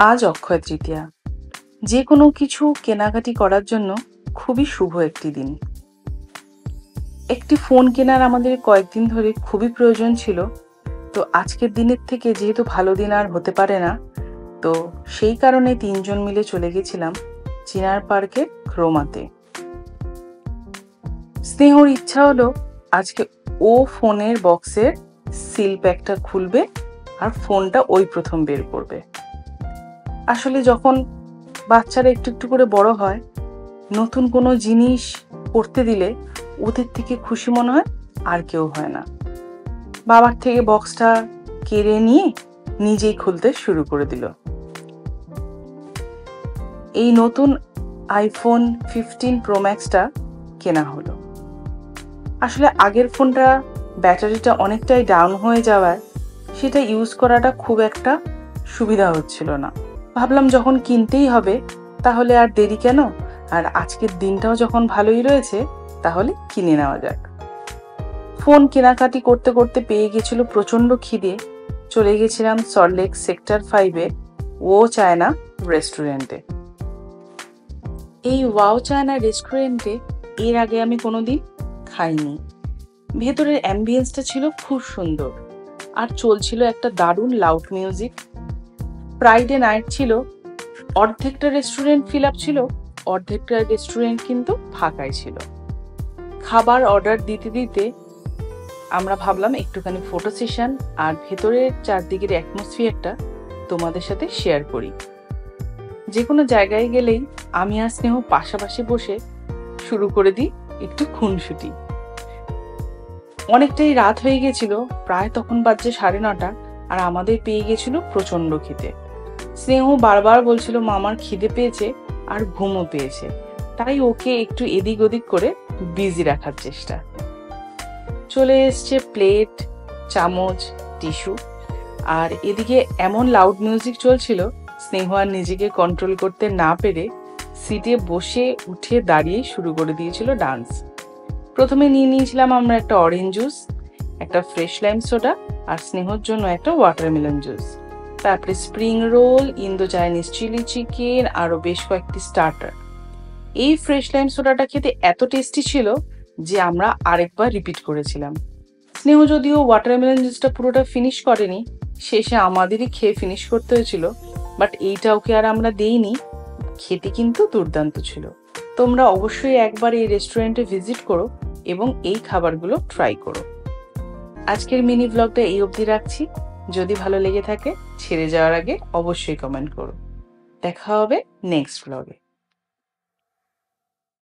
আজ অক্ষয় তৃতীয়া। যে কোনো কিছু কেনাকাটি করার জন্য খুবই শুভ একটি দিন। একটি ফোন কেনার আমাদের কয়েকদিন ধরে খুবই প্রয়োজন ছিল। তো আজকের দিনের থেকে যেহেতু ভালো দিন আর হতে পারে না, তো সেই কারণে ৩ জন মিলে চলে গেছিলাম চিনার পার্কের ক্রোমাতে। স্নেহর ইচ্ছা হলো আজকে ও ফোনের বক্সের সিল প্যাকটা খুলবে আর ফোনটা ওই প্রথম বের করবে। আসলে যখন বাচ্চারা একটু একটু করে বড় হয়, নতুন কোনো জিনিস করতে দিলে ওদের থেকে খুশি মনে হয় আর কেউ হয় না। বাবার থেকে বক্সটা কেড়ে নিয়ে নিজেই খুলতে শুরু করে দিল। এই নতুন আইফোন 15 প্রো ম্যাক্সটা কেনা হলো। আসলে আগের ফোনটা ব্যাটারিটা অনেকটাই ডাউন হয়ে যাওয়ায় সেটা ইউজ করাটা খুব একটা সুবিধা হচ্ছিল না। ভাবলাম যখন কিনতেই হবে তাহলে আর দেরি কেন, আর আজকের দিনটাও যখন ভালোই রয়েছে তাহলে কিনে নেওয়া যাক। ফোন কেনাকাটি করতে করতে পেয়ে গেছিল প্রচন্ড খিদে। চলে গেছিলাম সল্টলেক সেক্টর 5-এ ও চায়না রেস্টুরেন্টে। এই ওয়াও চায়না রেস্টুরেন্টে এর আগে আমি কোনোদিন খাইনি। ভেতরের অ্যাম্বিয়েন্সটা ছিল খুব সুন্দর আর চলছিল একটা দারুণ লাউড মিউজিক। ফ্রাইডে নাইট ছিল, অর্ধেকটা রেস্টুরেন্ট ফিল আপ ছিল, অর্ধেকটা রেস্টুরেন্ট কিন্তু ফাঁকাই ছিল। খাবার অর্ডার দিতে দিতে আমরা ভাবলাম একটুখানি ফটো সেশন আর ভেতরের চারদিকের অ্যাটমসফিয়ারটা তোমাদের সাথে শেয়ার করি। যে কোনো জায়গায় গেলেই আমি আর স্নেহ পাশাপাশি বসে শুরু করে দিই একটু খুনসুটি। অনেকটাই রাত হয়ে গেছিল, প্রায় তখন বাজছে 9:30, আর আমাদের পেয়ে গেছিল প্রচন্ড খিদে। স্নেহ বারবার বলছিল মামার খিদে পেয়েছে আর ঘুমও পেয়েছে, তাই ওকে একটু এদিক ওদিক করে বিজি রাখার চেষ্টা। চলে এসছে প্লেট, চামচ, টিস্যু, আর এদিকে এমন লাউড মিউজিক চলছিল স্নেহ আর নিজেকে কন্ট্রোল করতে না পেরে সিটে বসে উঠে দাঁড়িয়ে শুরু করে দিয়েছিল ডান্স। প্রথমে নিয়ে নিয়েছিলাম আমরা একটা অরেঞ্জ জুস, একটা ফ্রেশ লাইম সোডা আর স্নেহর জন্য একটা ওয়াটারমেলন জুস। তারপরে spring roll, Indo Chinese chilli chicken, আরো বেশ কয়েকটি স্টার্টার। এই ফ্রেশ লাইম সোডাটা খেতে এত টেস্টি ছিল যে আমরা আরেকবার রিপিট করেছিলাম। স্নেহ যদিও ওয়াটারমেলন জুসটা পুরোটা ফিনিশ করেনি, শেষে আমাদেরই খেয়ে ফিনিশ করতে হয়েছিল, বাট এইটা ওকে আর আমরা দেইনি। খেতে কিন্তু দুর্দান্ত ছিল। তোমরা অবশ্যই একবার এই রেস্টুরেন্টে ভিজিট করো এবং এই খাবারগুলো ট্রাই করো। আজকের মিনি ব্লগটা এই অবধি রাখছি। যদি ভালো লেগে থাকে ছেড়ে যাওয়ার আগে অবশ্যই কমেন্ট করো। দেখা হবে নেক্সট ব্লগে।